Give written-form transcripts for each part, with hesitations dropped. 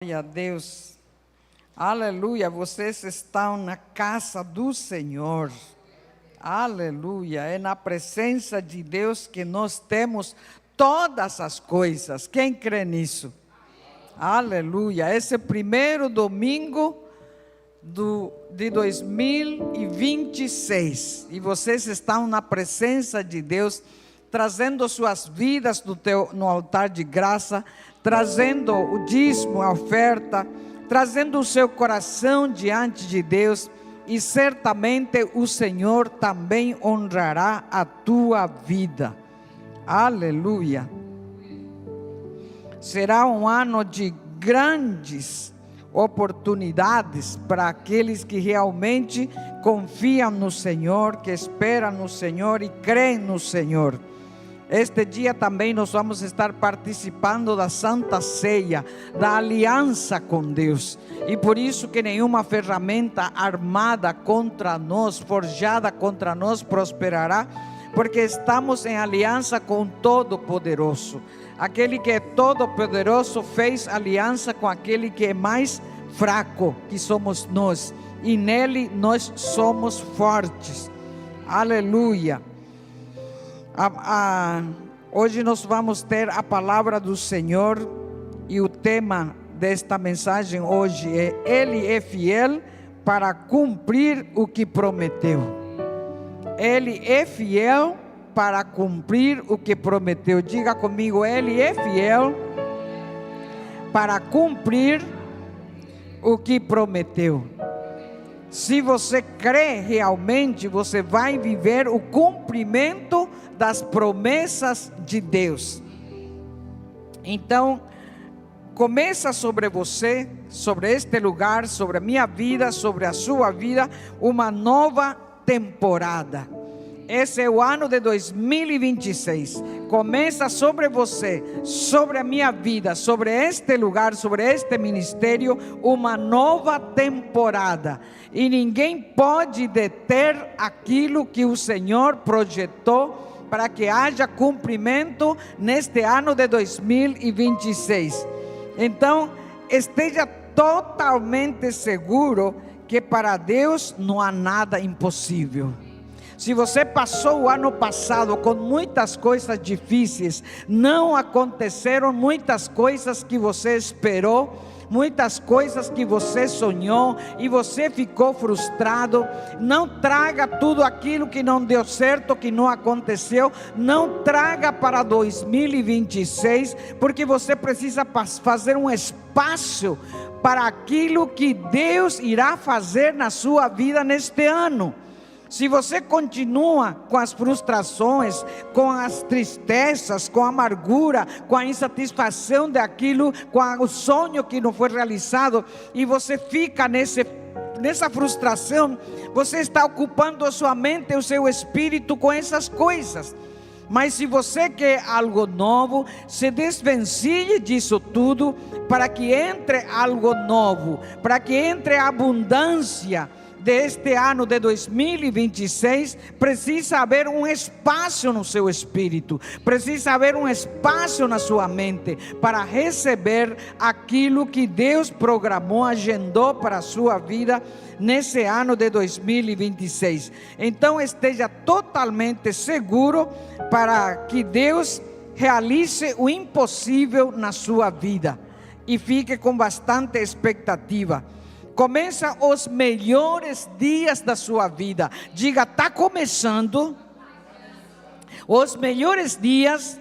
Glória a Deus, aleluia, vocês estão na casa do Senhor, aleluia, é na presença de Deus que nós temos todas as coisas, quem crê nisso? Aleluia, esse primeiro domingo de 2026, e vocês estão na presença de Deus, trazendo suas vidas no altar de graça, trazendo o dízimo, a oferta, trazendo o seu coração diante de Deus, e certamente o Senhor também honrará a tua vida, aleluia. Será um ano de grandes oportunidades para aqueles que realmente confiam no Senhor, que esperam no Senhor e creem no Senhor. Este dia também nós vamos estar participando da Santa Ceia, da aliança com Deus. E por isso que nenhuma ferramenta armada contra nós, forjada contra nós, prosperará, porque estamos em aliança com o Todo-Poderoso. Aquele que é Todo-Poderoso fez aliança com aquele que é mais fraco, que somos nós. E nele nós somos fortes. Aleluia. Hoje nós vamos ter a palavra do Senhor, e o tema desta mensagem hoje é: Ele é fiel para cumprir o que prometeu. Ele é fiel para cumprir o que prometeu. Diga comigo: Ele é fiel para cumprir o que prometeu. Se você crê realmente, você vai viver o cumprimento das promessas de Deus. Então, começa sobre você, sobre este lugar, sobre a minha vida, sobre a sua vida, uma nova temporada. Esse é o ano de 2026. Começa sobre você, sobre a minha vida, sobre este lugar, sobre este ministério, uma nova temporada. E ninguém pode deter aquilo que o Senhor projetou para que haja cumprimento neste ano de 2026. Então, esteja totalmente seguro que para Deus não há nada impossível. Se você passou o ano passado com muitas coisas difíceis, não aconteceram muitas coisas que você esperou, muitas coisas que você sonhou e você ficou frustrado, não traga tudo aquilo que não deu certo, que não aconteceu, não traga para 2026, porque você precisa fazer um espaço para aquilo que Deus irá fazer na sua vida neste ano. Se você continua com as frustrações, com as tristezas, com a amargura, com a insatisfação daquilo, com o sonho que não foi realizado, e você fica nessa frustração, você está ocupando a sua mente e o seu espírito com essas coisas. Mas se você quer algo novo, se desvencilhe disso tudo, para que entre algo novo, para que entre a abundância deste ano de 2026, precisa haver um espaço no seu espírito, precisa haver um espaço na sua mente, para receber aquilo que Deus programou, agendou para a sua vida, nesse ano de 2026, então esteja totalmente seguro, para que Deus realize o impossível na sua vida, e fique com bastante expectativa. Começa os melhores dias da sua vida. Diga: está começando os melhores dias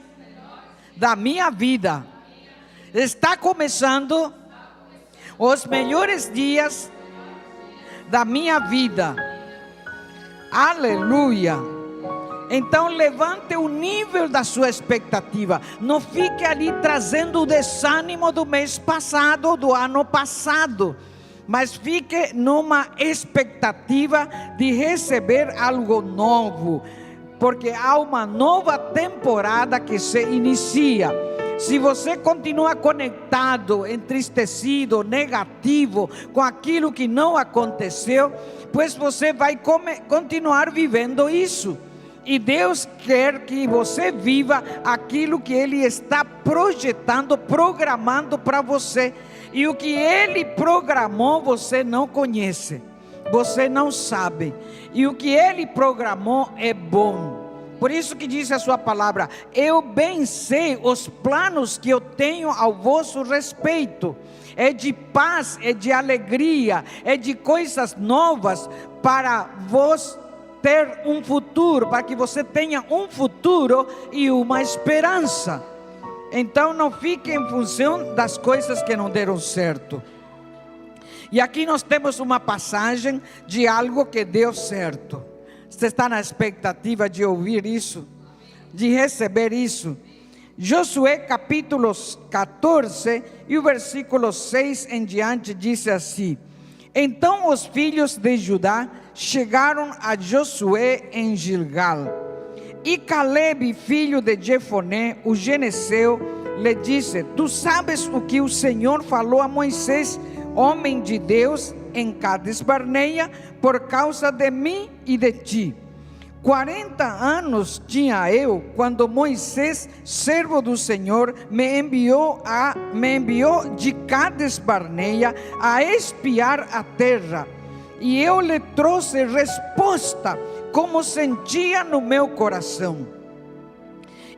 da minha vida. Está começando os melhores dias da minha vida. Aleluia. Então levante o nível da sua expectativa. Não fique ali trazendo o desânimo do mês passado, do ano passado, mas fique numa expectativa de receber algo novo, porque há uma nova temporada que se inicia. Se você continua conectado, entristecido, negativo com aquilo que não aconteceu, pois você vai continuar vivendo isso. E Deus quer que você viva aquilo que Ele está projetando, programando para você. E o que Ele programou você não conhece, você não sabe. E o que Ele programou é bom. Por isso que diz a sua palavra: eu bem sei os planos que eu tenho ao vosso respeito. É de paz, é de alegria, é de coisas novas para vos ter um futuro, para que você tenha um futuro e uma esperança. Então não fique em função das coisas que não deram certo. E aqui nós temos uma passagem de algo que deu certo. Você está na expectativa de ouvir isso, de receber isso? Josué capítulo 14 e o versículo 6 em diante diz assim: então os filhos de Judá chegaram a Josué em Gilgal, e Caleb, filho de Jefoné, o genezeu, lhe disse: tu sabes o que o Senhor falou a Moisés, homem de Deus, em Cades Barneia, por causa de mim e de ti. 40 anos tinha eu quando Moisés, servo do Senhor, me enviou de Cades Barneia a espiar a terra, e eu lhe trouxe resposta como sentia no meu coração.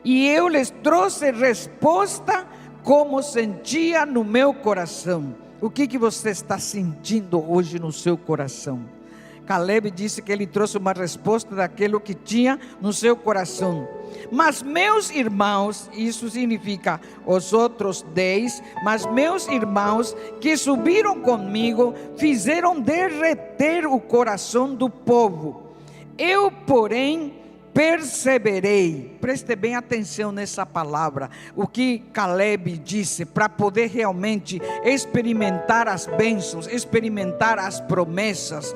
E eu lhes trouxe resposta como sentia no meu coração. O que você está sentindo hoje no seu coração? Caleb disse que ele trouxe uma resposta daquilo que tinha no seu coração. Mas meus irmãos, isso significa os outros 10, mas meus irmãos que subiram comigo fizeram derreter o coração do povo. Eu, porém, perseverei. Preste bem atenção nessa palavra, o que Caleb disse, para poder realmente experimentar as bênçãos, experimentar as promessas.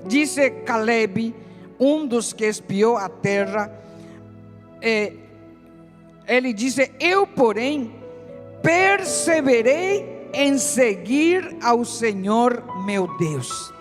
Disse Caleb, um dos que espiou a terra, ele disse: eu, porém, perseverei em seguir ao Senhor meu Deus.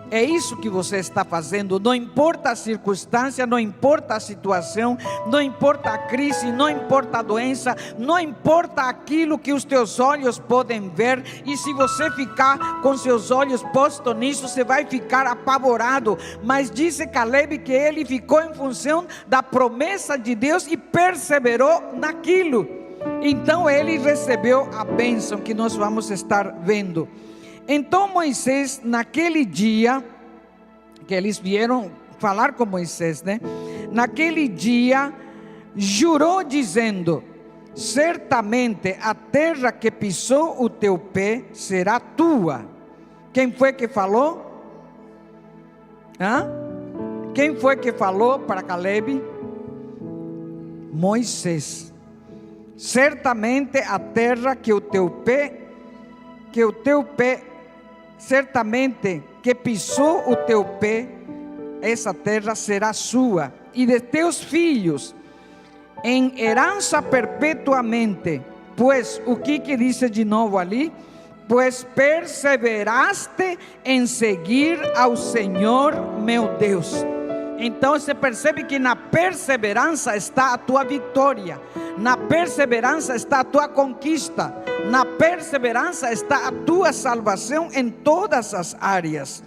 É isso que você está fazendo. Não importa a circunstância, não importa a situação, não importa a crise, não importa a doença, não importa aquilo que os teus olhos podem ver. E se você ficar com seus olhos postos nisso, você vai ficar apavorado. Mas disse Caleb que ele ficou em função da promessa de Deus e perseverou naquilo. Então ele recebeu a bênção que nós vamos estar vendo. Então Moisés, naquele dia, que eles vieram falar com Moisés, né? Naquele dia, jurou dizendo: certamente a terra que pisou o teu pé será tua. Quem foi que falou? Quem foi que falou para Caleb? Moisés. Certamente a terra que o teu pé, certamente que pisou o teu pé, essa terra será sua e de teus filhos em herança perpetuamente. Pois o que diz de novo ali? Pois perseveraste em seguir ao Senhor meu Deus. Então você percebe que na perseverança está a tua vitória, na perseverança está a tua conquista, na perseverança está a tua salvação em todas as áreas.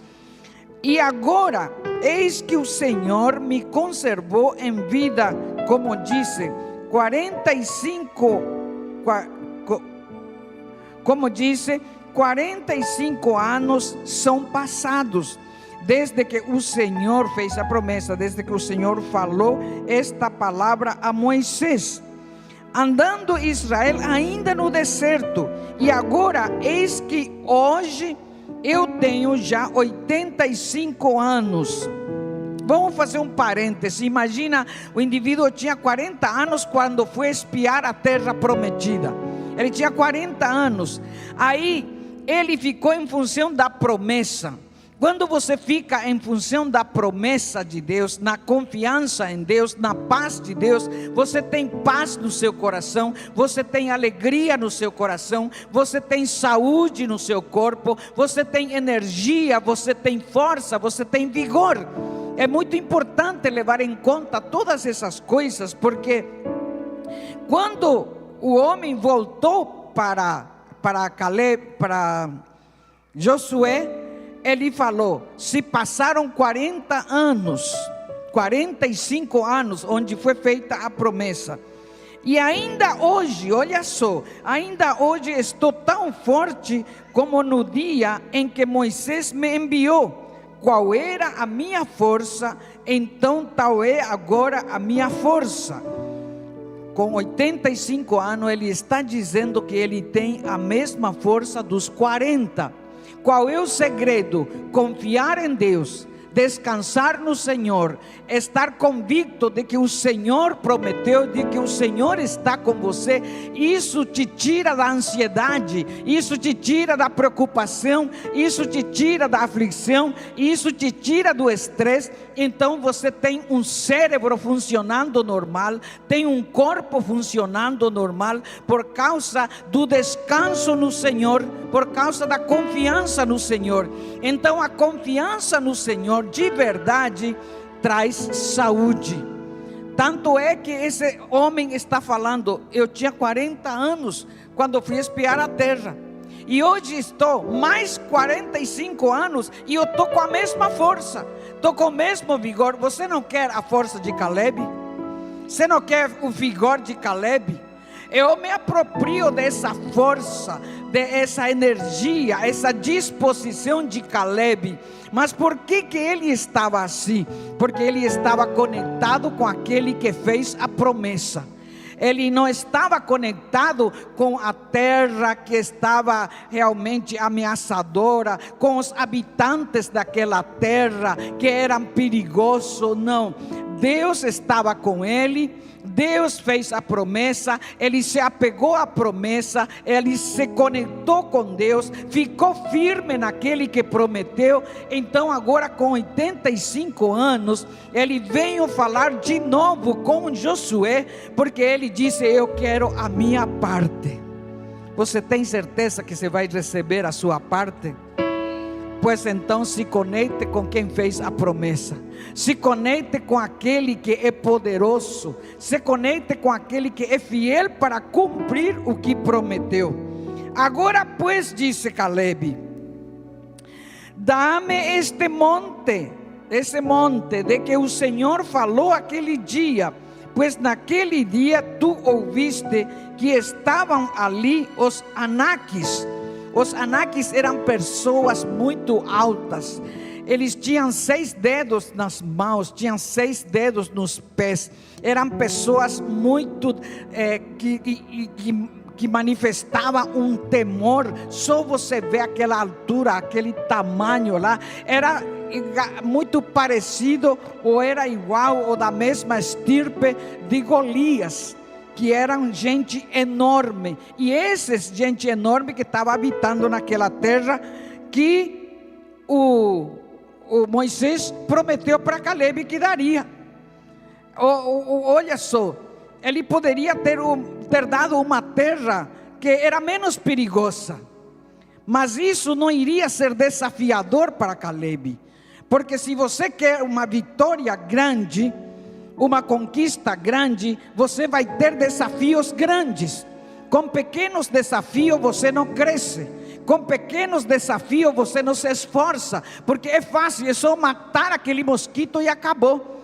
E agora, eis que o Senhor me conservou em vida, como disse, 45 anos são passados desde que o Senhor fez a promessa, desde que o Senhor falou esta palavra a Moisés, andando Israel ainda no deserto. E agora, eis que hoje eu tenho já 85 anos. Vamos fazer um parêntese. Imagina, o indivíduo tinha 40 anos quando foi espiar a terra prometida. Ele tinha 40 anos. Aí ele ficou em função da promessa. Quando você fica em função da promessa de Deus, na confiança em Deus, na paz de Deus, você tem paz no seu coração, você tem alegria no seu coração, você tem saúde no seu corpo, você tem energia, você tem força, você tem vigor. É muito importante levar em conta todas essas coisas, porque quando o homem voltou para Caleb, para Josué, ele falou: se passaram 40 anos, 45 anos, onde foi feita a promessa, e ainda hoje, olha só, ainda hoje estou tão forte como no dia em que Moisés me enviou. Qual era a minha força, então tal é agora a minha força. Com 85 anos, ele está dizendo que ele tem a mesma força dos 40. Qual é o segredo? Confiar em Deus, descansar no Senhor, estar convicto de que o Senhor prometeu, de que o Senhor está com você. Isso te tira da ansiedade, isso te tira da preocupação, isso te tira da aflição, isso te tira do estresse. Então você tem um cérebro funcionando normal, tem um corpo funcionando normal, por causa do descanso no Senhor, por causa da confiança no Senhor. Então a confiança no Senhor de verdade traz saúde. Tanto é que esse homem está falando: eu tinha 40 anos quando fui espiar a terra, e hoje estou mais 45 anos e eu estou com a mesma força, estou com o mesmo vigor. Você não quer a força de Caleb? Você não quer o vigor de Caleb? Eu me aproprio dessa força, dessa energia, essa disposição de Caleb. Mas por que ele estava assim? Porque ele estava conectado com aquele que fez a promessa. Ele não estava conectado com a terra que estava realmente ameaçadora, com os habitantes daquela terra que eram perigosos. Não, Deus estava com ele. Deus fez a promessa, ele se apegou à promessa, ele se conectou com Deus, ficou firme naquele que prometeu. Então agora com 85 anos, ele veio falar de novo com Josué, porque ele disse: eu quero a minha parte. Você tem certeza que você vai receber a sua parte? Pois então se conecte com quem fez a promessa, se conecte com aquele que é poderoso, se conecte com aquele que é fiel para cumprir o que prometeu. Agora pois, disse Caleb, dá-me este monte, esse monte de que o Senhor falou aquele dia, pois naquele dia tu ouviste que estavam ali os Anaques. Os Anaques eram pessoas muito altas. Eles tinham 6 dedos nas mãos, tinham 6 dedos nos pés. Eram pessoas muito que manifestavam um temor. Só você vê aquela altura, aquele tamanho lá. Era muito parecido, ou era igual, ou da mesma estirpe de Golias, que eram gente enorme. E esses gente enorme que estava habitando naquela terra, que o Moisés prometeu para Caleb que daria. Olha só, ele poderia ter dado uma terra que era menos perigosa, mas isso não iria ser desafiador para Caleb, porque se você quer uma vitória grande, uma conquista grande, você vai ter desafios grandes. Com pequenos desafios você não cresce, com pequenos desafios você não se esforça, porque é fácil, é só matar aquele mosquito e acabou.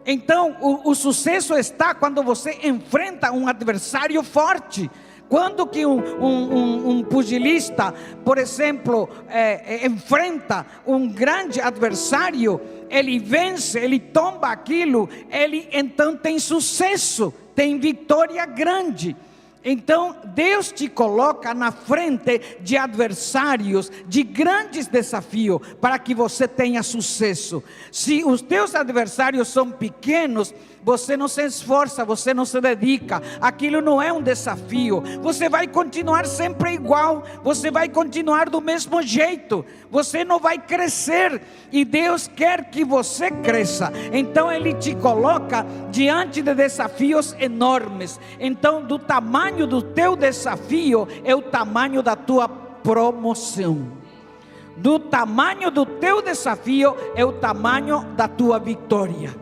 Então o sucesso está quando você enfrenta um adversário forte. Quando que um pugilista, por exemplo, enfrenta um grande adversário, ele vence, ele tomba aquilo, ele então tem sucesso, tem vitória grande. Então Deus te coloca na frente de adversários, de grandes desafios, para que você tenha sucesso. Se os teus adversários são pequenos, você não se esforça, você não se dedica, aquilo não é um desafio. Você vai continuar sempre igual, você vai continuar do mesmo jeito, você não vai crescer. E Deus quer que você cresça. Então Ele te coloca diante de desafios enormes. Então do tamanho do teu desafio é o tamanho da tua promoção. Do tamanho do teu desafio é o tamanho da tua vitória,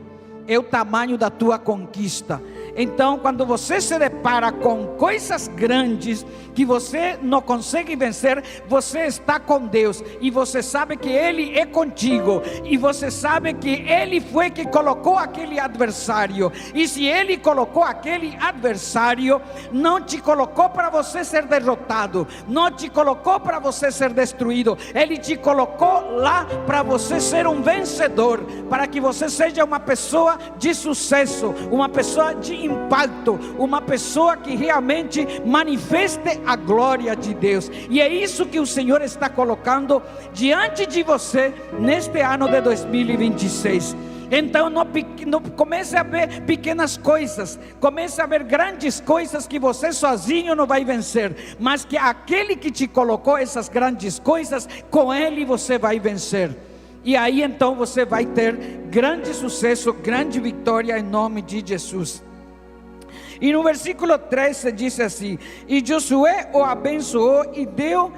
é o tamanho da tua conquista. Então, quando você se depara com coisas grandes que você não consegue vencer, você está com Deus e você sabe que Ele é contigo, e você sabe que Ele foi que colocou aquele adversário, e se Ele colocou aquele adversário, não te colocou para você ser derrotado, não te colocou para você ser destruído, Ele te colocou lá para você ser um vencedor, para que você seja uma pessoa de sucesso, uma pessoa de impacto, uma pessoa que realmente manifeste a glória de Deus. E é isso que o Senhor está colocando diante de você neste ano de 2026. Então não comece a ver pequenas coisas, comece a ver grandes coisas que você sozinho não vai vencer, mas que aquele que te colocou essas grandes coisas, com ele você vai vencer. E aí então você vai ter grande sucesso, grande vitória em nome de Jesus. E no versículo 13 diz assim: e Josué o abençoou e deu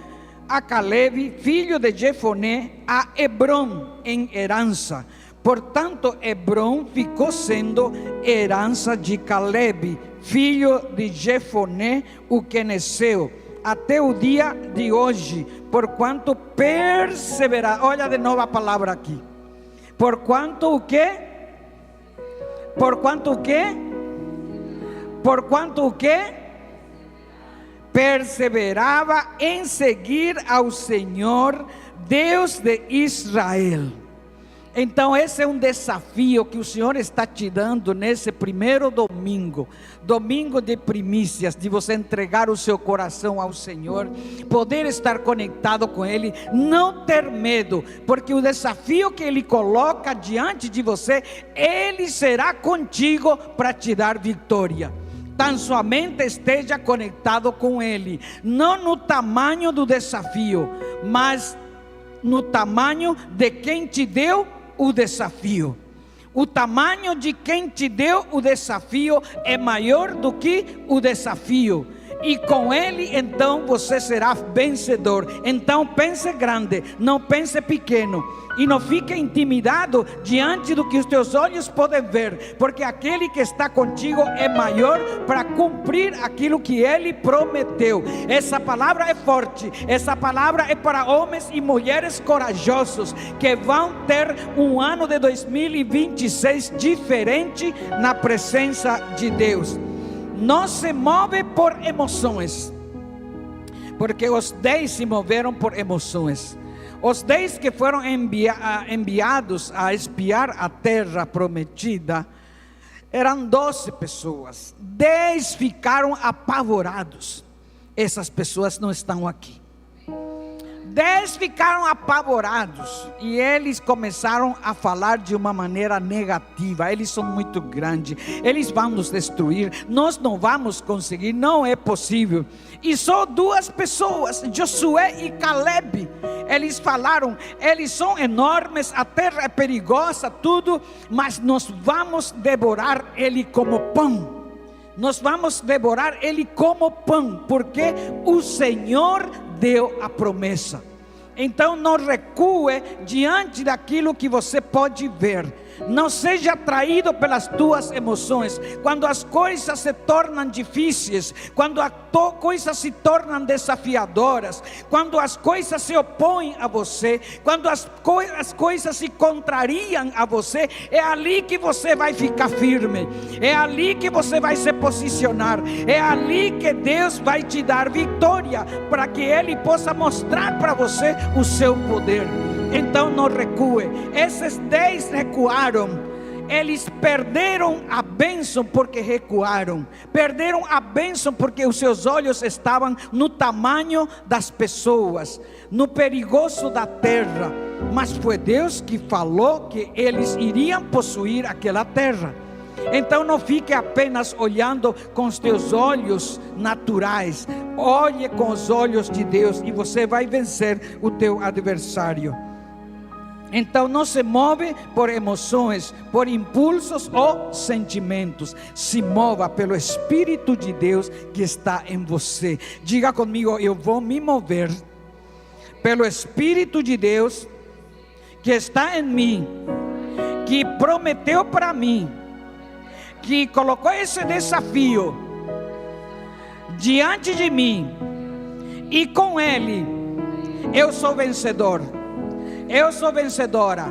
a Caleb, filho de Jefoné, a Hebron em herança. Portanto, Hebron ficou sendo herança de Caleb, filho de Jefoné, o quenezeu, até o dia de hoje, porquanto perseverar. Olha de novo a palavra aqui. Porquanto o quê? Porquanto o quê? Porquanto o quê? Perseverava em seguir ao Senhor, Deus de Israel. Então esse é um desafio que o Senhor está te dando nesse primeiro domingo, domingo de primícias, de você entregar o seu coração ao Senhor, poder estar conectado com Ele, não ter medo, porque o desafio que Ele coloca diante de você, Ele será contigo para te dar vitória. Tão somente esteja conectado com Ele, não no tamanho do desafio, mas no tamanho de quem te deu o desafio. O tamanho de quem te deu o desafio é maior do que o desafio, e com ele então você será vencedor. Então pense grande, não pense pequeno, e não fique intimidado diante do que os teus olhos podem ver, porque aquele que está contigo é maior para cumprir aquilo que ele prometeu. Essa palavra é forte, essa palavra é para homens e mulheres corajosos, que vão ter um ano de 2026 diferente na presença de Deus. Não se move por emoções, porque os 10 se moveram por emoções. Os 10 que foram enviados a espiar a terra prometida eram 12 pessoas. 10 ficaram apavorados. Essas pessoas não estão aqui. 10 ficaram apavorados e eles começaram a falar de uma maneira negativa. Eles são muito grandes, eles vão nos destruir, nós não vamos conseguir, não é possível. E só 2 pessoas, Josué e Caleb, eles falaram: eles são enormes, a terra é perigosa, tudo, mas nós vamos devorar ele como pão. Nós vamos devorar ele como pão, porque o Senhor deu a promessa. Então não recue diante daquilo que você pode ver. Não seja atraído pelas tuas emoções. Quando as coisas se tornam difíceis, quando as coisas se tornam desafiadoras, quando as coisas se opõem a você, quando as coisas se contrariam a você, é ali que você vai ficar firme, é ali que você vai se posicionar, é ali que Deus vai te dar vitória, para que Ele possa mostrar para você o seu poder. Então não recue. Esses 10 recuaram. Eles perderam a bênção porque recuaram. Perderam a bênção porque os seus olhos estavam no tamanho das pessoas, no perigoso da terra. Mas foi Deus que falou que eles iriam possuir aquela terra. Então não fique apenas olhando com os teus olhos naturais. Olhe com os olhos de Deus e você vai vencer o teu adversário. Então não se move por emoções, por impulsos ou sentimentos. Se mova pelo Espírito de Deus que está em você. Diga comigo: eu vou me mover pelo Espírito de Deus que está em mim, que prometeu para mim que colocou esse desafio diante de mim, e com ele eu sou vencedor, eu sou vencedora,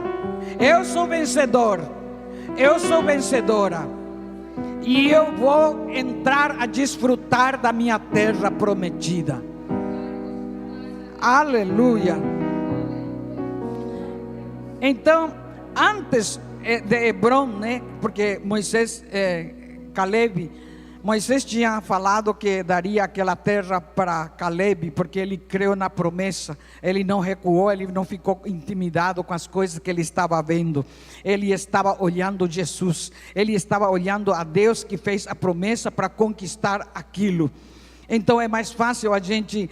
eu sou vencedor, eu sou vencedora, e eu vou entrar a desfrutar da minha terra prometida. Aleluia. Então, antes de Hebron, né? Porque Moisés, Moisés tinha falado que daria aquela terra para Caleb, porque ele creu na promessa. Ele não recuou, ele não ficou intimidado com as coisas que ele estava vendo. Ele estava olhando Jesus, ele estava olhando a Deus que fez a promessa para conquistar aquilo. Então é mais fácil a gente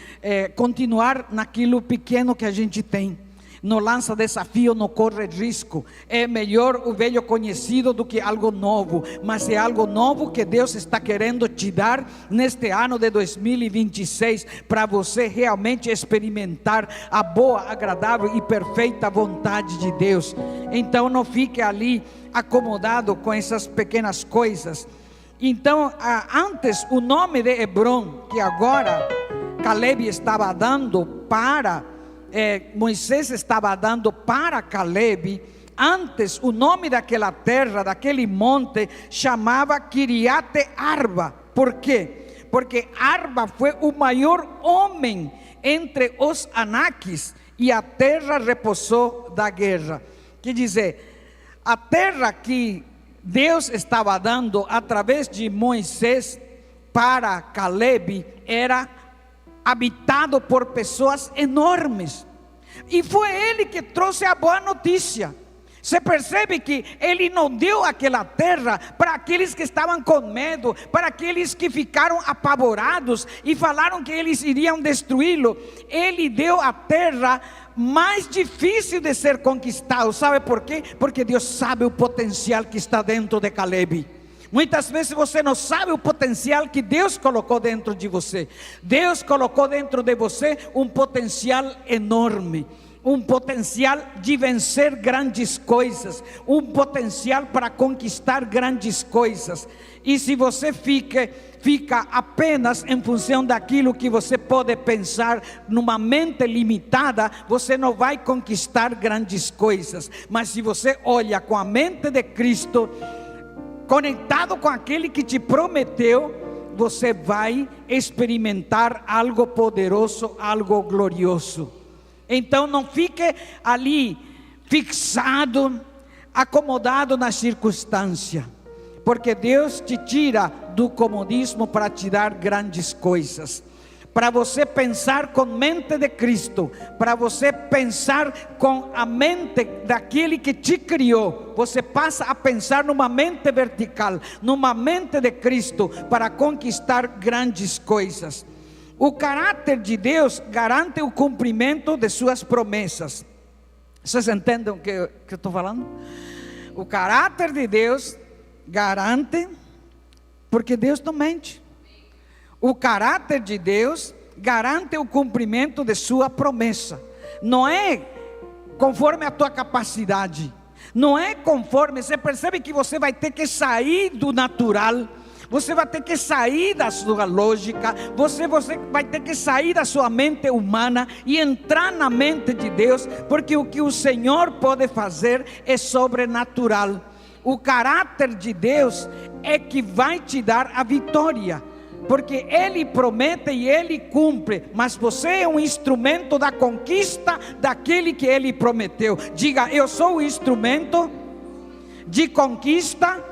continuar naquilo pequeno que a gente tem. Não lança desafio, não corre risco. É melhor o velho conhecido do que algo novo. Mas é algo novo que Deus está querendo te dar neste ano de 2026, para você realmente experimentar a boa, agradável e perfeita vontade de Deus. Então não fique ali acomodado com essas pequenas coisas. Então, antes o nome de Hebron, que agora Caleb estava dando para Moisés estava dando para Caleb, antes o nome daquela terra, daquele monte, chamava Kiriate Arba. Por quê? Porque Arba foi o maior homem entre os anaques, e a terra repousou da guerra. Quer dizer, a terra que Deus estava dando através de Moisés para Caleb era habitado por pessoas enormes, e foi ele que trouxe a boa notícia. Você percebe que ele não deu aquela terra para aqueles que estavam com medo, para aqueles que ficaram apavorados e falaram que eles iriam destruí-lo. Ele deu a terra mais difícil de ser conquistado. Sabe por quê? Porque Deus sabe o potencial que está dentro de Caleb. Muitas vezes você não sabe o potencial que Deus colocou dentro de você. Deus colocou dentro de você um potencial enorme, um potencial de vencer grandes coisas, um potencial para conquistar grandes coisas. E se você fica apenas em função daquilo que você pode pensar numa mente limitada, você não vai conquistar grandes coisas. Mas se você olha com a mente de Cristo, conectado com aquele que te prometeu, você vai experimentar algo poderoso, algo glorioso. Então não fique ali fixado, acomodado na circunstância, porque Deus te tira do comodismo para te dar grandes coisas. Para você pensar com mente de Cristo, para você pensar com a mente daquele que te criou, você passa a pensar numa mente vertical, numa mente de Cristo, para conquistar grandes coisas. O caráter de Deus garante o cumprimento de suas promessas. Vocês entendem o que eu estou falando? O caráter de Deus garante, porque Deus não mente. O caráter de Deus garante o cumprimento de sua promessa. Não é conforme a tua capacidade, não é conforme. Você percebe que você vai ter que sair do natural, você vai ter que sair da sua lógica, você vai ter que sair da sua mente humana e entrar na mente de Deus, porque o que o Senhor pode fazer é sobrenatural. O caráter de Deus é que vai te dar a vitória, porque Ele promete e Ele cumpre, mas você é um instrumento da conquista daquele que Ele prometeu. Diga: eu sou o instrumento de conquista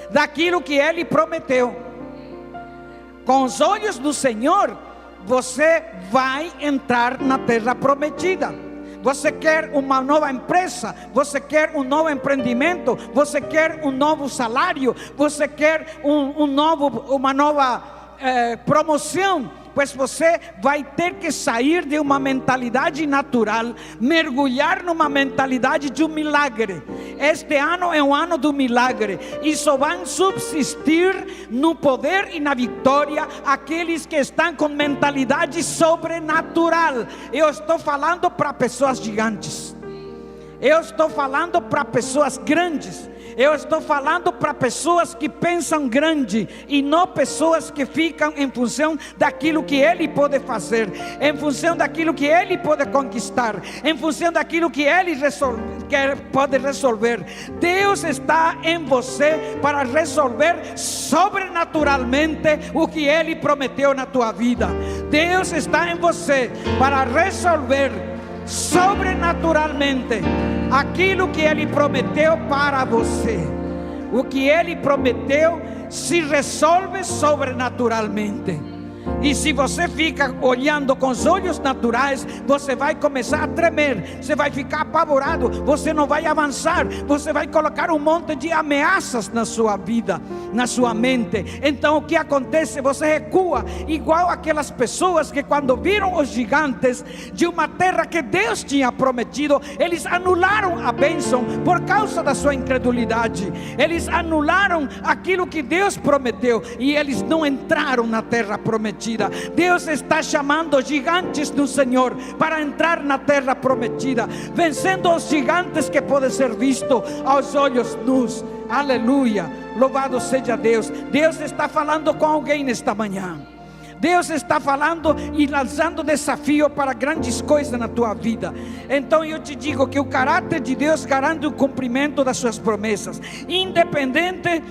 daquilo que Ele prometeu. Com os olhos do Senhor, você vai entrar na terra prometida. Você quer uma nova empresa, você quer um novo empreendimento, você quer um novo salário, você quer uma nova promoção, pois você vai ter que sair de uma mentalidade natural, mergulhar numa mentalidade de um milagre. Este ano é um ano do milagre, e só vão subsistir no poder e na vitória aqueles que estão com mentalidade sobrenatural. Eu estou falando para pessoas gigantes, eu estou falando para pessoas grandes, Eu estou falando para pessoas que pensam grande e não pessoas que ficam em função daquilo que Ele pode fazer, em função daquilo que Ele pode conquistar, em função daquilo que Ele pode resolver. Deus está em você para resolver sobrenaturalmente o que Ele prometeu na tua vida. Deus está em você para resolver sobrenaturalmente aquilo que Ele prometeu para você. O que Ele prometeu se resolve sobrenaturalmente. E se você fica olhando com os olhos naturais, você vai começar a tremer, você vai ficar apavorado, você não vai avançar, você vai colocar um monte de ameaças na sua vida, na sua mente. Então o que acontece? Você recua, igual aquelas pessoas que quando viram os gigantes de uma terra que Deus tinha prometido, eles anularam a bênção por causa da sua incredulidade. Eles anularam aquilo que Deus prometeu e eles não entraram na terra prometida. Deus está chamando gigantes do Senhor para entrar na terra prometida, vencendo os gigantes que podem ser vistos aos olhos nus. Aleluia, louvado seja Deus. Deus está falando com alguém nesta manhã. Deus está falando e lançando desafio para grandes coisas na tua vida. Então eu te digo que o caráter de Deus garante o cumprimento das suas promessas, independente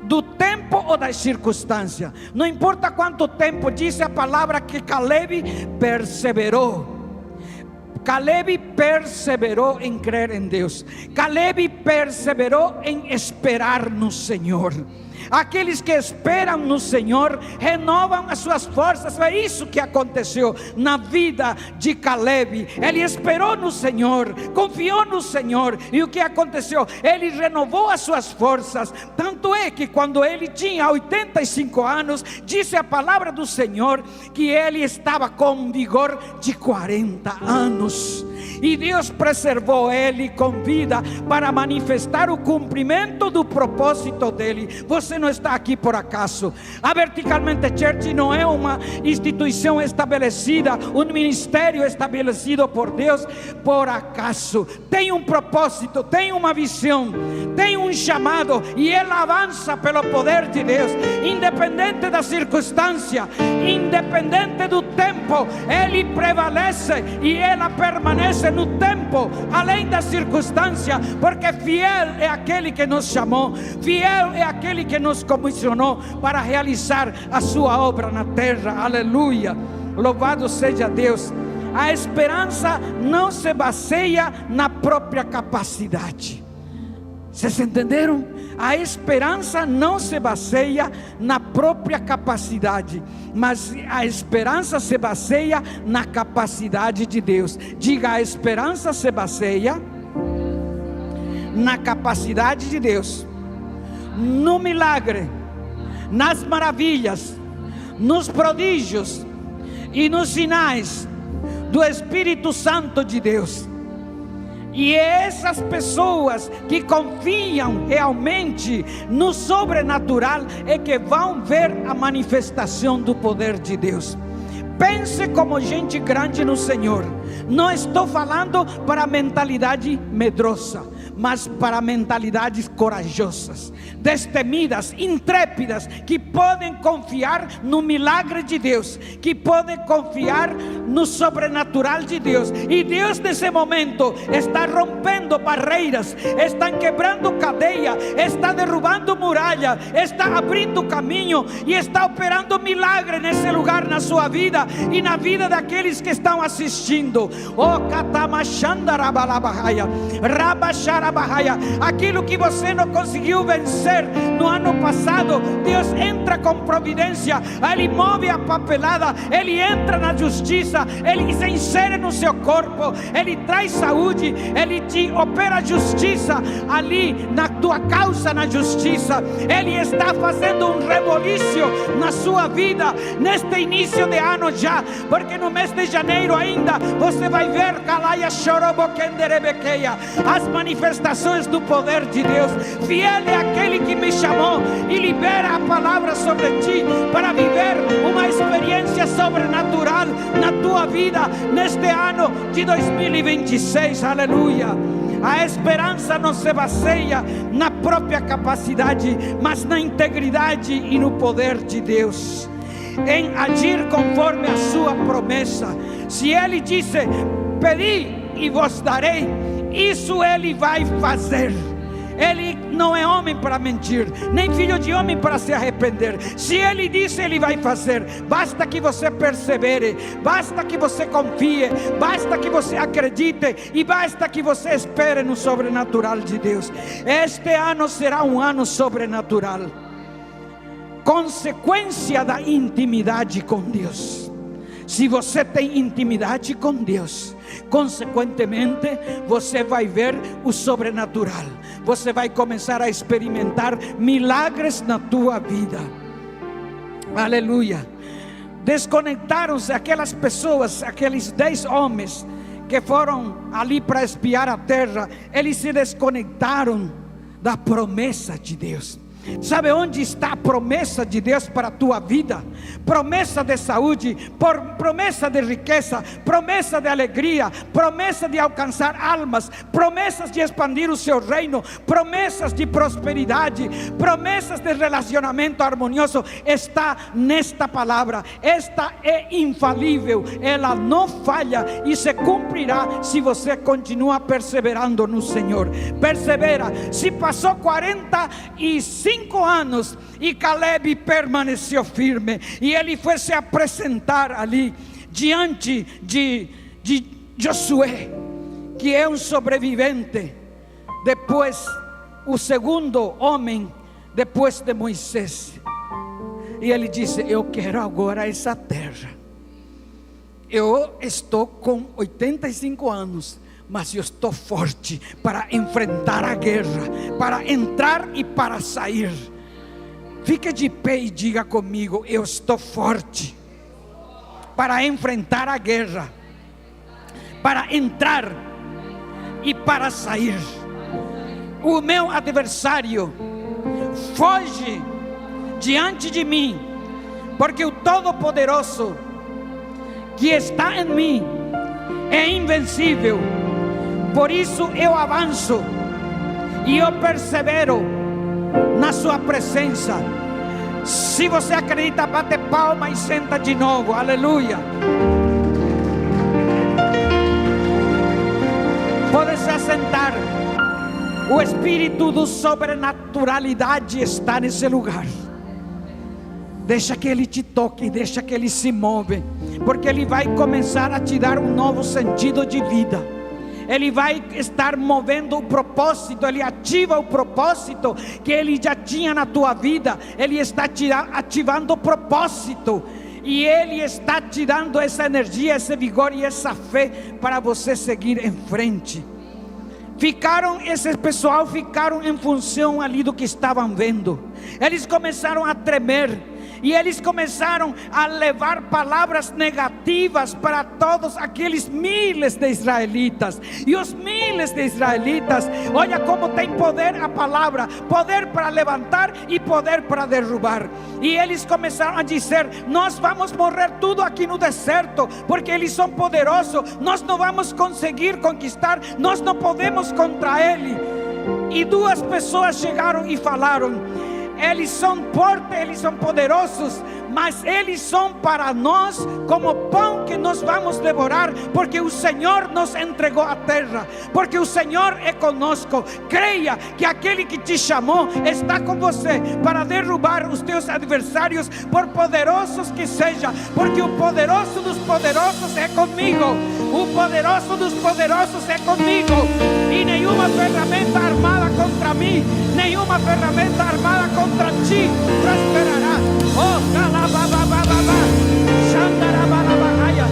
do tempo ou das circunstâncias. Não importa quanto tempo, diz a palavra que Caleb perseverou. Caleb perseverou em crer em Deus. Caleb perseverou em esperar no Senhor. Aqueles que esperam no Senhor renovam as suas forças. É isso que aconteceu na vida de Caleb. Ele esperou no Senhor, confiou no Senhor, e o que aconteceu? Ele renovou as suas forças. Tanto é que quando ele tinha 85 anos, disse a palavra do Senhor que ele estava com vigor de 40 anos. E Deus preservou ele com vida para manifestar o cumprimento do propósito dele. Você não está aqui por acaso. A Verticalmente Church não é uma instituição estabelecida, um ministério estabelecido por Deus por acaso. Tem um propósito, tem uma visão, tem um chamado, e ela avança pelo poder de Deus, independente da circunstância, independente do tempo. Ele prevalece e ela permanece no tempo, além da circunstância, porque fiel é aquele que nos chamou, fiel é aquele que nos comissionou para realizar a sua obra na terra. Aleluia, louvado seja Deus. A esperança não se baseia na própria capacidade. Vocês entenderam? A esperança não se baseia na própria capacidade, mas a esperança se baseia na capacidade de Deus. Diga: a esperança se baseia na capacidade de Deus, no milagre, nas maravilhas, nos prodígios e nos sinais do Espírito Santo de Deus. E essas pessoas que confiam realmente no sobrenatural é que vão ver a manifestação do poder de Deus. Pense como gente grande no Senhor. Não estou falando para mentalidade medrosa, mas para mentalidades corajosas, destemidas, intrépidas, que podem confiar no milagre de Deus, que podem confiar no sobrenatural de Deus. E Deus nesse momento está rompendo barreiras, está quebrando cadeia, está derrubando muralha, está abrindo caminho e está operando milagre nesse lugar, na sua vida e na vida daqueles que estão assistindo. Oh, katamashandarabalabahaya, rabasharabahaya. Aquilo que você não conseguiu vencer no ano passado, Deus entra com providência. Ele move a papelada, Ele entra na justiça, Ele se insere no seu corpo, Ele traz saúde, Ele te opera justiça ali na tua causa, na justiça. Ele está fazendo um rebolício na sua vida neste início de ano já, porque no mês de janeiro ainda você vai ver as manifestações do poder de Deus. Fiel é aquele que me chamou e libera a palavra sobre ti para viver uma experiência sobrenatural na tua vida neste ano de 2026. Aleluia. A esperança não se baseia na própria capacidade, mas na integridade e no poder de Deus, em agir conforme a sua promessa. Se Ele disse: pedi e vos darei, isso Ele vai fazer. Ele não é homem para mentir, nem filho de homem para se arrepender. Se Ele disse, Ele vai fazer. Basta que você persevere, basta que você confie, basta que você acredite e basta que você espere no sobrenatural de Deus. Este ano será um ano sobrenatural, consequência da intimidade com Deus. Se você tem intimidade com Deus, consequentemente você vai ver o sobrenatural. Você vai começar a experimentar milagres na tua vida. Aleluia. Desconectaram-se aquelas pessoas, aqueles 10 homens que foram ali para espiar a terra. Eles se desconectaram da promessa de Deus. Sabe onde está a promessa de Deus para a tua vida? Promessa de saúde, promessa de riqueza, promessa de alegria, promessa de alcançar almas, promessas de expandir o seu reino, promessas de prosperidade, promessas de relacionamento harmonioso. Está nesta palavra. Esta é infalível, ela não falha e se cumprirá se você continua perseverando no Senhor. Persevera. Se passou 45 anos e Caleb permaneceu firme, e ele foi se apresentar ali diante de Josué, que é um sobrevivente, depois o segundo homem depois de Moisés. E ele disse: eu quero agora essa terra. Eu estou com 85 anos, mas eu estou forte para enfrentar a guerra, para entrar e para sair. Fique de pé e diga comigo: eu estou forte para enfrentar a guerra, para entrar e para sair. O meu adversário foge diante de mim, porque o Todo-Poderoso que está em mim é invencível. Por isso eu avanço e eu persevero na sua presença. Se você acredita, bate palma e senta de novo. Aleluia. Pode se assentar. O espírito da sobrenaturalidade está nesse lugar. Deixa que Ele te toque, deixa que Ele se move, porque Ele vai começar a te dar um novo sentido de vida. Ele vai estar movendo o propósito. Ele ativa o propósito que Ele já tinha na tua vida. Ele está ativando o propósito, e Ele está te dando essa energia, esse vigor e essa fé para você seguir em frente. Esse pessoal ficaram em função ali do que estavam vendo. Eles começaram a tremer, e eles começaram a levar palavras negativas para todos aqueles miles de israelitas. E os miles de israelitas, olha como tem poder a palavra, poder para levantar e poder para derrubar. E eles começaram a dizer: nós vamos morrer tudo aqui no deserto, porque eles são poderosos, nós não vamos conseguir conquistar, nós não podemos contra ele. E 2 pessoas chegaram e falaram: eles são fortes, eles são poderosos, mas eles são para nós como pão que nós vamos devorar, porque o Senhor nos entregou a terra, porque o Senhor é conosco. Creia que aquele que te chamou está com você para derrubar os teus adversários, por poderosos que sejam, porque o poderoso dos poderosos é comigo. O poderoso dos poderosos é comigo, e nenhuma ferramenta armada contra mim, nenhuma ferramenta armada contra ti prosperará. Oh, calababababá, xandarabalabaia,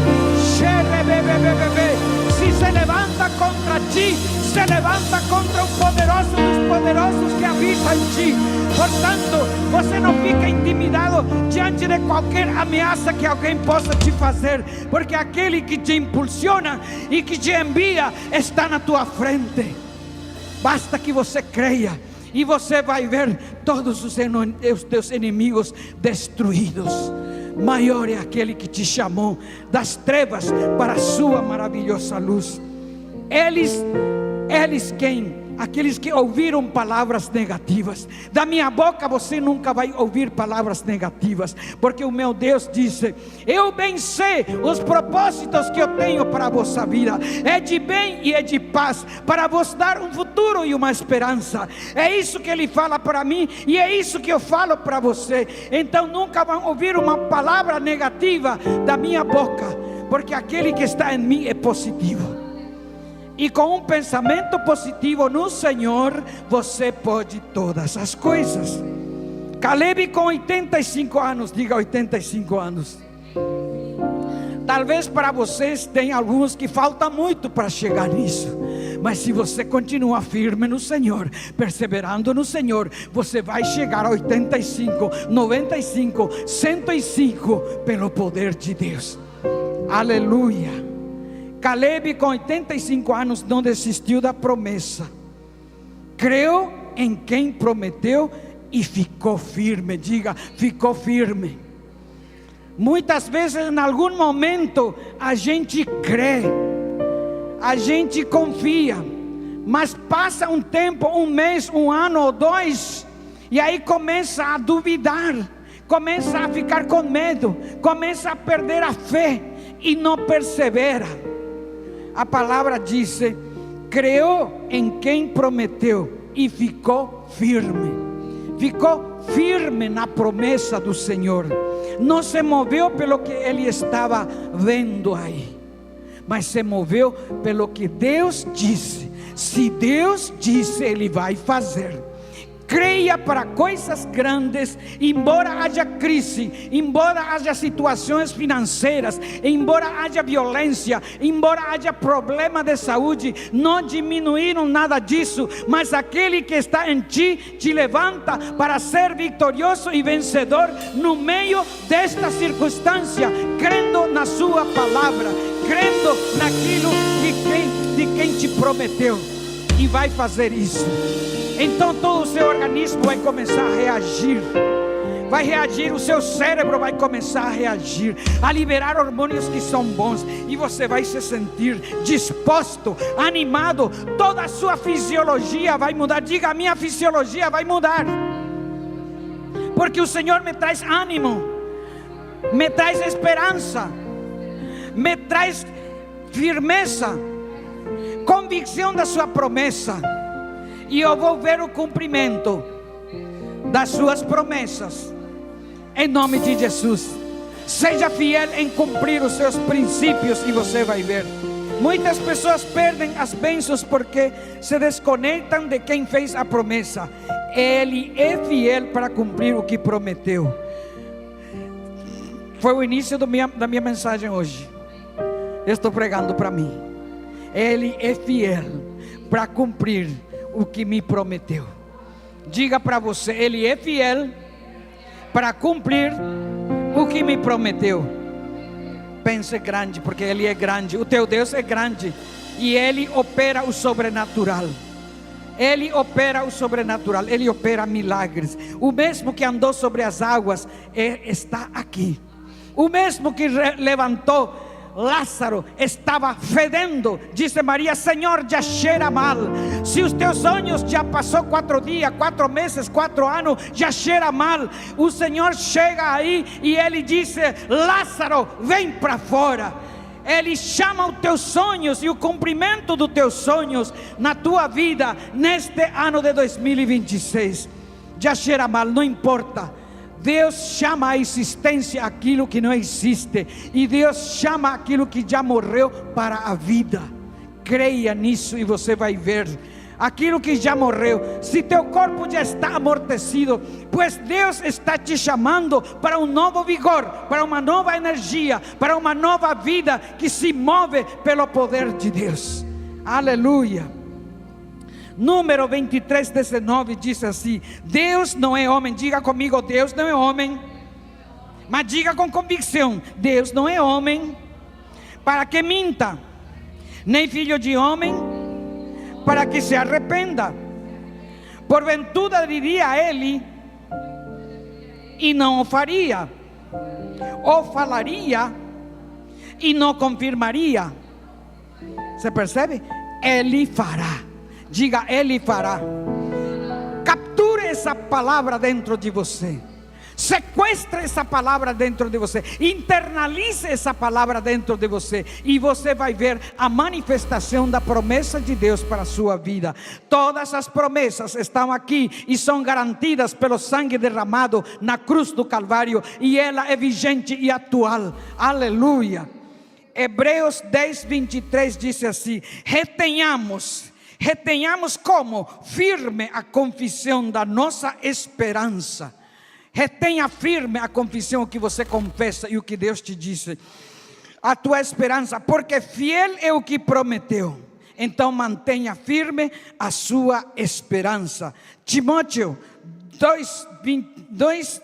xerebebebebebe. Se se levanta contra ti, se levanta contra o poderoso dos poderosos que habita em ti. Portanto, você não fica intimidado diante de qualquer ameaça que alguém possa te fazer, porque aquele que te impulsiona e que te envia está na tua frente. Basta que você creia, e você vai ver todos os teus inimigos destruídos. Maior é aquele que te chamou das trevas para a sua maravilhosa luz. Eles Eles quem? Aqueles que ouviram palavras negativas. Da minha boca você nunca vai ouvir palavras negativas, porque o meu Deus disse: eu bem sei os propósitos que eu tenho para a vossa vida, é de bem e é de paz, para vos dar um futuro e uma esperança. É isso que Ele fala para mim, e é isso que eu falo para você. Então nunca vão ouvir uma palavra negativa da minha boca, porque aquele que está em mim é positivo. E com um pensamento positivo no Senhor, você pode todas as coisas. Caleb com 85 anos, diga 85 anos. Talvez para vocês tem alguns que falta muito para chegar nisso, mas se você continua firme no Senhor, perseverando no Senhor, você vai chegar a 85, 95, 105 pelo poder de Deus. Aleluia. Caleb com 85 anos não desistiu da promessa, creu em quem prometeu e ficou firme. Diga, ficou firme. Muitas vezes em algum momento a gente crê, a gente confia, mas passa um tempo, um mês, um ano ou dois, e aí começa a duvidar, começa a ficar com medo, começa a perder a fé e não persevera. A palavra diz: creou em quem prometeu e ficou firme. Ficou firme na promessa do Senhor. Não se moveu pelo que ele estava vendo aí, mas se moveu pelo que Deus disse. Se Deus disse, Ele vai fazer. Creia para coisas grandes, embora haja crise, embora haja situações financeiras, embora haja violência, embora haja problema de saúde, não diminuíram nada disso, mas aquele que está em ti te levanta para ser vitorioso e vencedor no meio desta circunstância, crendo na sua palavra, crendo naquilo de quem te prometeu, e vai fazer isso. Então todo o seu organismo vai começar a reagir. Vai reagir, o seu cérebro vai começar a reagir, a liberar hormônios que são bons, e você vai se sentir disposto, animado. Toda a sua fisiologia vai mudar. Diga, a minha fisiologia vai mudar, porque o Senhor me traz ânimo, me traz esperança, me traz firmeza, convicção da sua promessa. E eu vou ver o cumprimento das suas promessas, em nome de Jesus. Seja fiel em cumprir os seus princípios e você vai ver. Muitas pessoas perdem as bênçãos porque se desconectam de quem fez a promessa. Ele é fiel para cumprir o que prometeu. Foi o início da minha mensagem hoje. Eu estou pregando para mim. Ele é fiel para cumprir o que me prometeu. Diga para você: Ele é fiel para cumprir o que me prometeu. Pense grande, porque Ele é grande. O teu Deus é grande, e Ele opera o sobrenatural. Ele opera o sobrenatural, Ele opera milagres. O mesmo que andou sobre as águas está aqui. O mesmo que levantou Lázaro estava fedendo. Disse Maria: Senhor, já cheira mal. Se os teus sonhos já passou 4 dias, 4 meses, 4 anos, já cheira mal. O Senhor chega aí e Ele disse: Lázaro, vem para fora. Ele chama os teus sonhos e o cumprimento dos teus sonhos na tua vida neste ano de 2026. Já cheira mal, não importa. Deus chama à existência aquilo que não existe, e Deus chama aquilo que já morreu para a vida. Creia nisso e você vai ver aquilo que já morreu. Se teu corpo já está amortecido, pois Deus está te chamando para um novo vigor, para uma nova energia, para uma nova vida que se move pelo poder de Deus. Aleluia. Número 23, 19 diz assim: Deus não é homem. Diga comigo: Deus não é homem. Mas diga com convicção: Deus não é homem para que minta, nem filho de homem para que se arrependa. Porventura diria ele e não o faria, ou falaria e não confirmaria. Você percebe? Ele fará. Diga, Ele fará. Capture essa palavra dentro de você. Sequestre essa palavra dentro de você. Internalize essa palavra dentro de você. E você vai ver a manifestação da promessa de Deus para a sua vida. Todas as promessas estão aqui e são garantidas pelo sangue derramado na cruz do Calvário. E ela é vigente e atual. Aleluia. Hebreus 10, 23 diz assim: retenhamos como? Firme a confissão da nossa esperança. Retenha firme a confissão que você confessa e o que Deus te disse. A tua esperança, porque fiel é o que prometeu. Então mantenha firme a sua esperança. Timóteo 2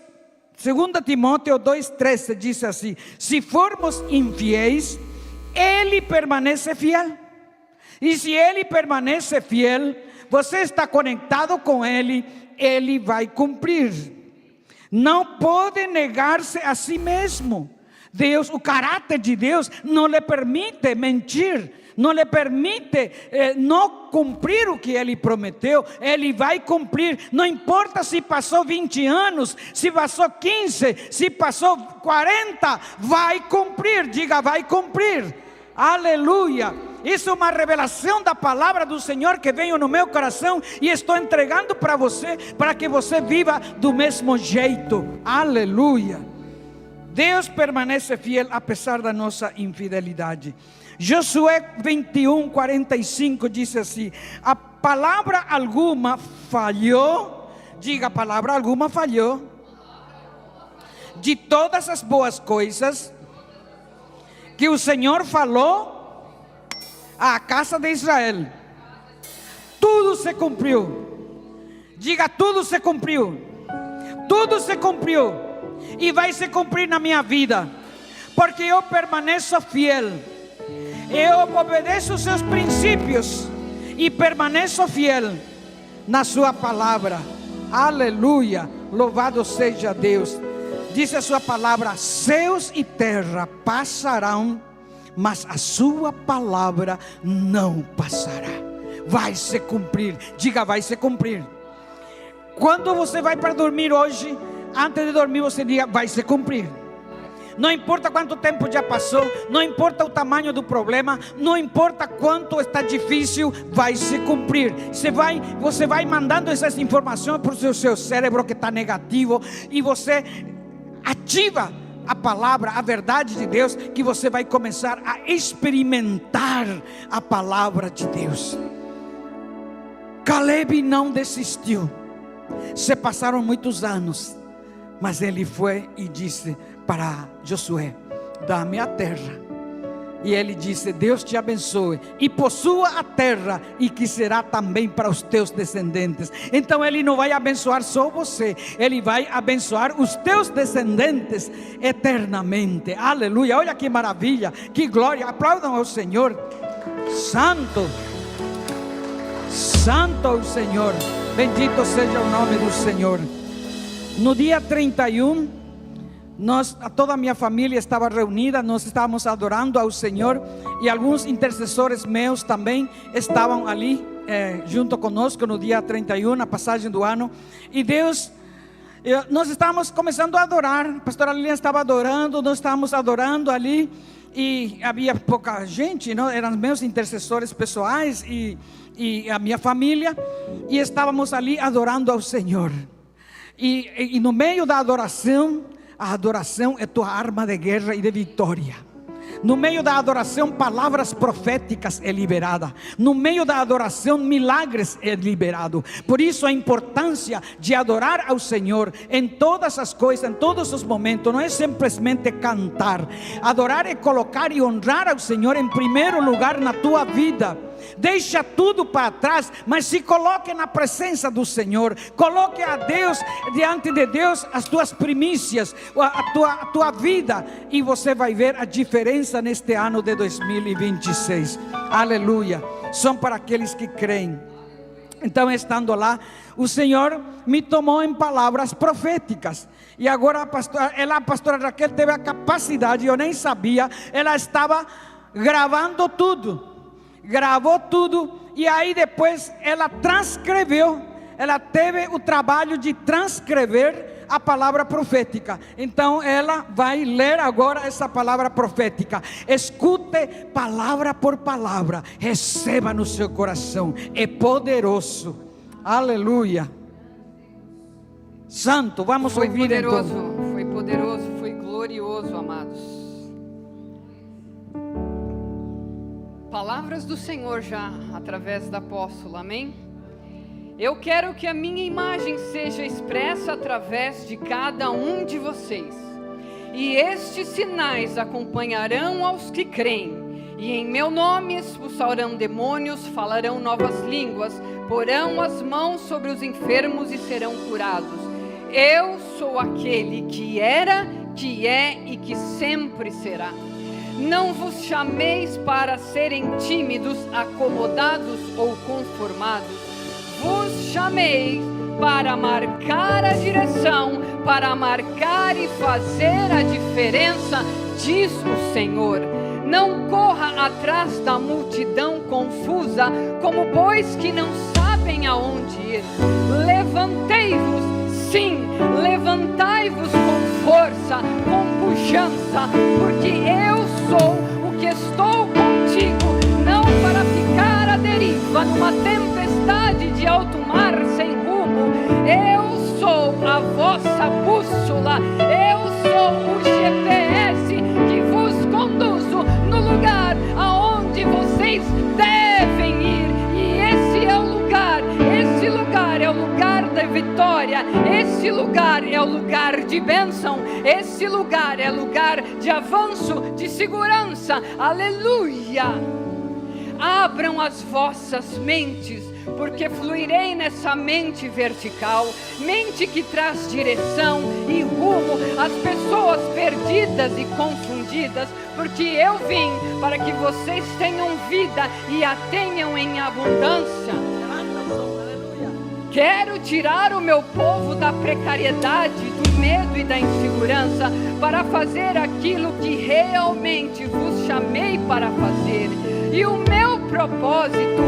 Timóteo 2,13 diz assim: se formos infiéis, Ele permanece fiel. E se Ele permanece fiel, você está conectado com Ele, Ele vai cumprir. Não pode negar-se a si mesmo. Deus, o caráter de Deus não lhe permite mentir, não lhe permite não cumprir o que Ele prometeu. Ele vai cumprir, não importa se passou 20 anos, se passou 15, se passou 40, vai cumprir. Diga, vai cumprir. Aleluia. Isso é uma revelação da palavra do Senhor que veio no meu coração e estou entregando para você, para que você viva do mesmo jeito. Aleluia. Deus permanece fiel apesar da nossa infidelidade. Josué 21, 45 diz assim: a palavra alguma falhou. Diga, a palavra alguma falhou de todas as boas coisas que o Senhor falou à casa de Israel. Tudo se cumpriu. Diga, tudo se cumpriu. Tudo se cumpriu. E vai se cumprir na minha vida, porque eu permaneço fiel. Eu obedeço os seus princípios e permaneço fiel na sua palavra. Aleluia. Louvado seja Deus. Diz a sua palavra: céus e terra passarão, mas a sua palavra não passará. Vai se cumprir. Diga, vai se cumprir. Quando você vai para dormir hoje, antes de dormir você diga, vai se cumprir. Não importa quanto tempo já passou, não importa o tamanho do problema, não importa quanto está difícil, vai se cumprir. Você vai mandando essas informações para o seu cérebro que está negativo, e você ativa a palavra, a verdade de Deus, que você vai começar a experimentar a palavra de Deus. Caleb não desistiu. Se passaram muitos anos, mas ele foi e disse para Josué: dá-me a terra. E ele disse: Deus te abençoe e possua a terra, e que será também para os teus descendentes. Então ele não vai abençoar só você, ele vai abençoar os teus descendentes eternamente. Aleluia. Olha que maravilha, que glória. Aplaudam ao Senhor. Santo, santo o Senhor. Bendito seja o nome do Senhor. No dia 31, toda a minha família estava reunida, nós estávamos adorando ao Senhor, e alguns intercessores meus também estavam ali junto conosco no dia 31, na passagem do ano. E Deus, nós estávamos começando a adorar, a pastora Lilian estava adorando, nós estávamos adorando ali, e havia pouca gente, não? Eram meus intercessores pessoais e a minha família, e estávamos ali adorando ao Senhor. E no meio da adoração, a adoração é tua arma de guerra e de vitória. No meio da adoração, palavras proféticas é liberada. No meio da adoração, milagres é liberado. Por isso a importância de adorar ao Senhor em todas as coisas, em todos os momentos. Não é simplesmente cantar. Adorar é colocar e honrar ao Senhor em primeiro lugar na tua vida. Deixa tudo para trás, mas se coloque na presença do Senhor. Coloque a Deus, diante de Deus, as tuas primícias, a tua vida, e você vai ver a diferença neste ano de 2026. Aleluia. São para aqueles que creem. Então, estando lá, o Senhor me tomou em palavras proféticas. E agora a pastora Raquel teve a capacidade, eu nem sabia, ela estava gravando tudo. gravou tudo, e aí depois ela transcreveu, ela teve o trabalho de transcrever a palavra profética. Então ela vai ler agora essa palavra profética. Escute palavra por palavra, receba no seu coração, é poderoso. Aleluia. Santo, vamos ouvir poderoso, então. Foi poderoso, foi glorioso, amados. Palavras do Senhor já através da apóstola, amém? Eu quero que a minha imagem seja expressa através de cada um de vocês. E estes sinais acompanharão aos que creem. E em meu nome expulsarão demônios, falarão novas línguas, porão as mãos sobre os enfermos e serão curados. Eu sou aquele que era, que é e que sempre será. Não vos chameis para serem tímidos, acomodados ou conformados. Vos chamei para marcar a direção, para marcar e fazer a diferença, diz o Senhor. Não corra atrás da multidão confusa, como bois que não sabem aonde ir. Levantei-vos, sim, levantai-vos com força, com pujança, porque eu sou o que estou contigo, não para ficar à deriva numa tempestade de alto mar sem rumo. Eu sou a vossa bússola, eu sou o GPS que vos conduzo no lugar aonde vocês devem ir. E esse é o lugar, esse lugar é o lugar da vitória, esse lugar é o lugar de bênção, esse lugar é lugar de avanço, de segurança. Aleluia! Abram as vossas mentes, porque fluirei nessa mente vertical, mente que traz direção e rumo às pessoas perdidas e confundidas, porque eu vim para que vocês tenham vida e a tenham em abundância. Quero tirar o meu povo da precariedade, do medo e da insegurança, para fazer aquilo que realmente vos chamei para fazer. E o meu propósito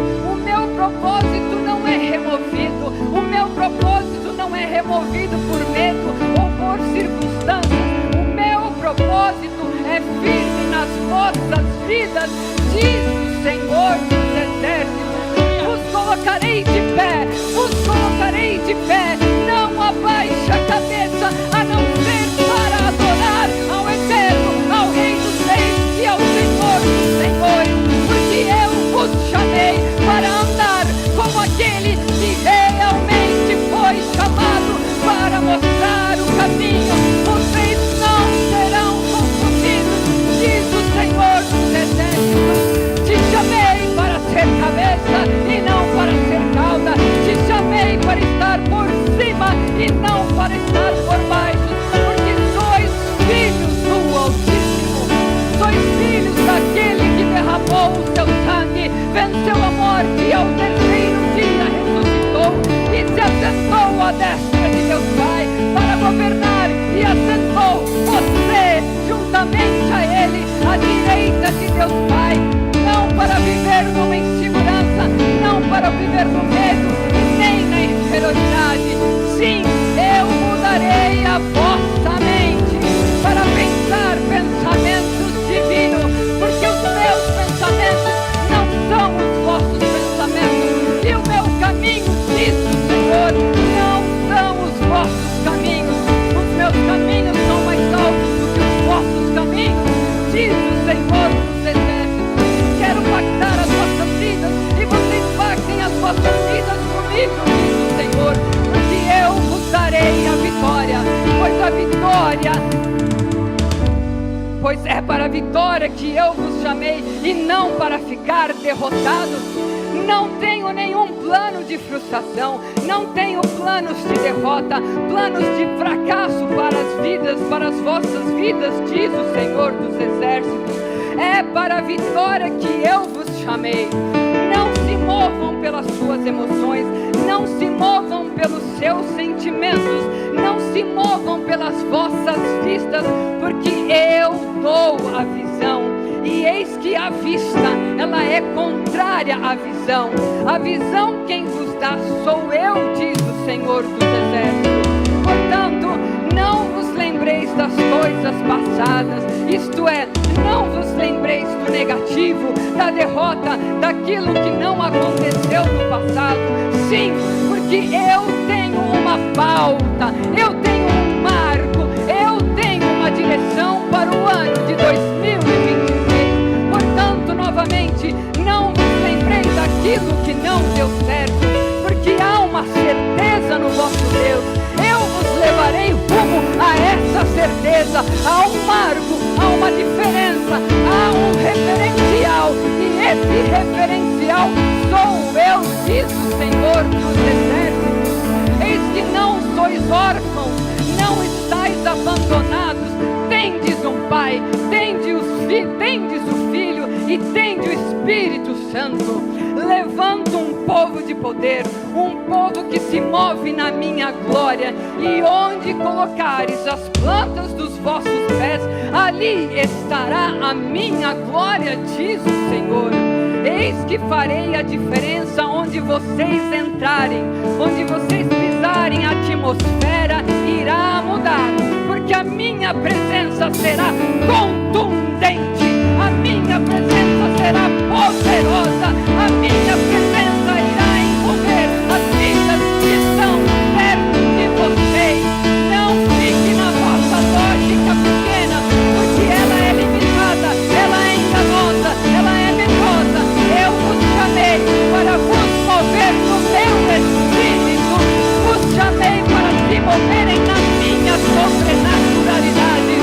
não é removido. O meu propósito não é removido por medo ou por circunstâncias. O meu propósito é firme nas vossas vidas, diz o Senhor dos Exércitos. Vos colocarei de pé, vos colocarei de pé. Não abaixe a cabeça, a não ser para adorar ao Eterno, ao Rei dos Reis e ao Senhor dos Senhores. Porque eu vos chamei para andar como aquele que realmente foi chamado para mostrar o caminho. Vocês não serão confundidos, diz o Senhor dos Exércitos. Te chamei para ser cabeça e não para ser cauda. Te chamei para estar por cima e não para estar por baixo. Porque sois filhos do Altíssimo, sois filhos daquele que derramou o seu sangue, venceu a morte e ao terceiro dia ressuscitou e se assentou à destra de Deus Pai para governar, e assentou você juntamente a Ele à direita de Deus Pai, não para viver numa insegurança, não para viver no medo e nem na inferioridade. Sim, eu mudarei a vossa mente para pensar pensamentos divinos, porque os meus pensamentos não são os vossos pensamentos, e o meu caminho, diz o Senhor, não são os vossos caminhos. Os meus caminhos são mais altos do que os vossos caminhos, diz o Senhor dos Exércitos. Quero pactar as vossas vidas e vocês pactem as vossas vidas comigo, diz o Senhor, porque eu vos darei a vitória, pois é para a vitória que eu vos chamei e não para ficar derrotados. Não tenho nenhum plano de frustração, não tenho planos de derrota, planos de fracasso para as vidas, para as vossas vidas, diz o Senhor dos Exércitos. É para a vitória que eu vos chamei. Não se movam pelas suas emoções, não se movam pelos seus sentimentos, não se movam pelas vossas vistas, porque eu dou a visão e eis que a vista, ela é contrária à visão. A visão quem vos dá sou eu, diz o Senhor dos Exércitos. Portanto, não vos lembreis das coisas passadas, isto é, não vos lembreis do negativo, da derrota, daquilo que não aconteceu no passado. Sim, porque eu tenho uma pauta, eu tenho um marco, eu tenho uma direção para o ano de 2023. Portanto, novamente, não vos lembreis daquilo que não deu certo, porque há uma certeza no vosso Deus. Eu vos levarei rumo a essa certeza. Há um marco, há uma diferença, há um referencial, e esse referencial sou eu, diz o Senhor dos Exércitos. Eis que não sois órfãos, não estáis abandonados, tendes um Pai, tendes o Filho e tendes o Espírito Santo. Levanto um povo de poder, um povo que se move na minha glória, e onde colocares as plantas dos vossos pés, ali estará a minha glória, diz o Senhor. Eis que farei a diferença onde vocês entrarem, onde vocês pisarem, a atmosfera irá mudar, porque a minha presença será contundente, a minha presença será poderosa, a minha presença irá envolver as vidas que estão perto de vocês. Não fique na vossa lógica pequena, porque ela é limitada, ela é enganosa, ela é medrosa. Eu vos chamei para vos mover no meu Espírito, vos chamei para se moverem na minha sobrenaturalidade.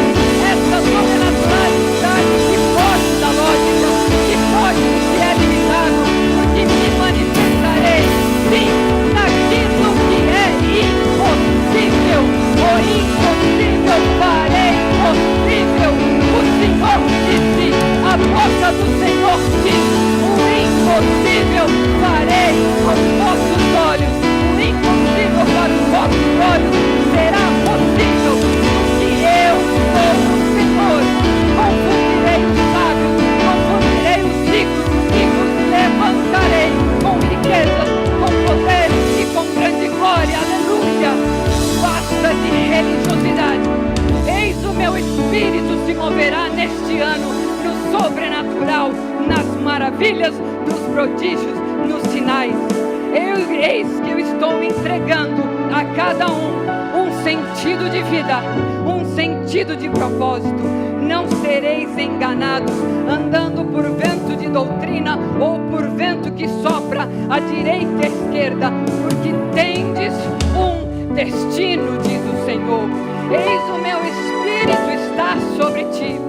Essa sobrenaturalidade que foge da lógica, que foge do que é limitado, porque me manifestarei, sim, naquilo que é impossível. O impossível farei possível. O Senhor disse, a boca do Senhor diz, o impossível farei aos vossos olhos, o impossível para os vossos olhos será possível, porque eu sou o Senhor. Confundirei os sábios, confundirei os ricos, e vos levantarei com riquezas, com poder e com grande glória. Aleluia! Basta de religiosidade. Eis o meu Espírito se moverá neste ano no sobrenatural, nas maravilhas, nos prodígios, nos sinais. Eis que eu estou entregando a cada um sentido de vida, um sentido de propósito. Não sereis enganados, andando por vento de doutrina ou por vento que sopra à direita e à esquerda, porque tendes um destino, diz o Senhor. Eis o meu Espírito está sobre ti.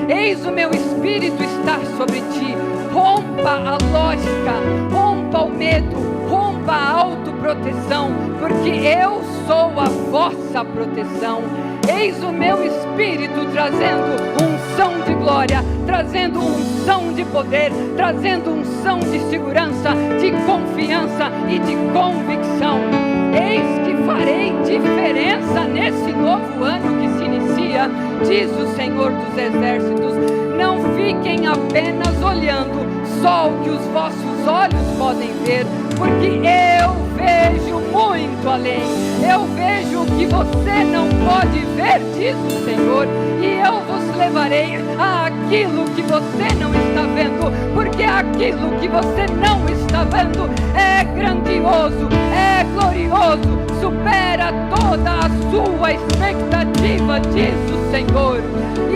Eis o meu Espírito está sobre ti. Rompa a lógica, rompa o medo, rompa a autoproteção, porque eu sou a vossa proteção. Eis o meu Espírito trazendo unção de glória, trazendo unção de poder, trazendo unção de segurança, de confiança e de convicção. Eis que farei diferença nesse novo ano que se inicia, diz o Senhor dos Exércitos. Não fiquem apenas olhando só o que os vossos olhos podem ver, porque eu vejo muito além. Eu vejo o que você não pode ver, diz o Senhor, e eu vos levarei àquilo que você não está vendo, porque aquilo que você não está vendo é grandioso, é glorioso, supera toda a sua expectativa, diz o Senhor.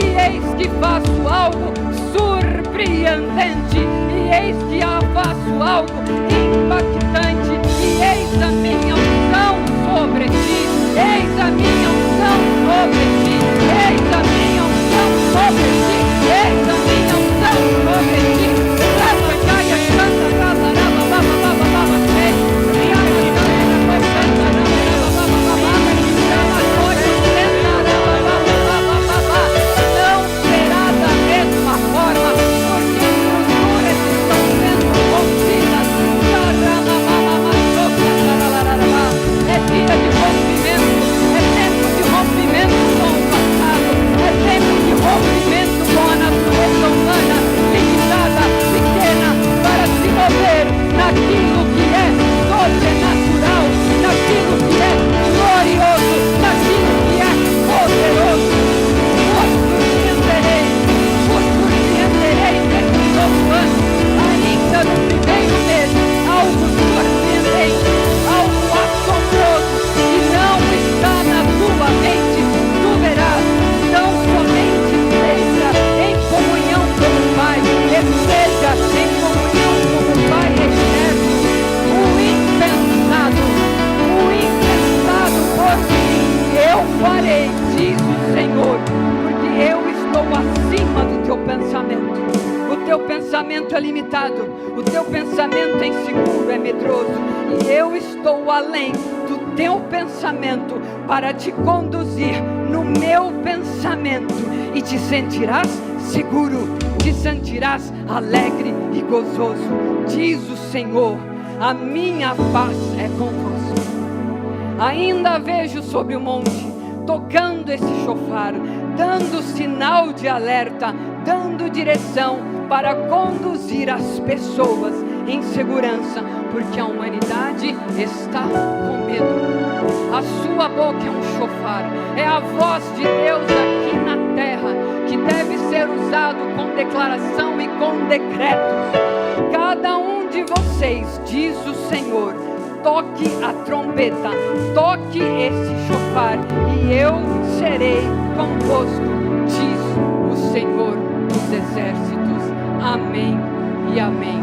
E eis que faço algo surpreendente, e eis que faço algo impactante, e eis a minha unção sobre ti, eis a minha unção sobre ti, eis a minha unção sobre ti, eis a minha unção sobre ti. Não será da mesma forma, porque estruturas estão sendo rompidas. teu pensamento é inseguro, é medroso, e eu estou além do teu pensamento para te conduzir no meu pensamento, e te sentirás seguro, te sentirás alegre e gozoso. Diz o Senhor: a minha paz é convosco. Ainda vejo sobre o monte, tocando esse chofar, dando sinal de alerta, dando direção para conduzir as pessoas em segurança, porque a humanidade está com medo. A sua boca é um chofar, é a voz de Deus aqui na terra, que deve ser usado com declaração e com decretos. Cada um de vocês, diz o Senhor, toque a trombeta, toque esse chofar, e eu serei convosco, diz o Senhor dos exércitos. Amém e amém.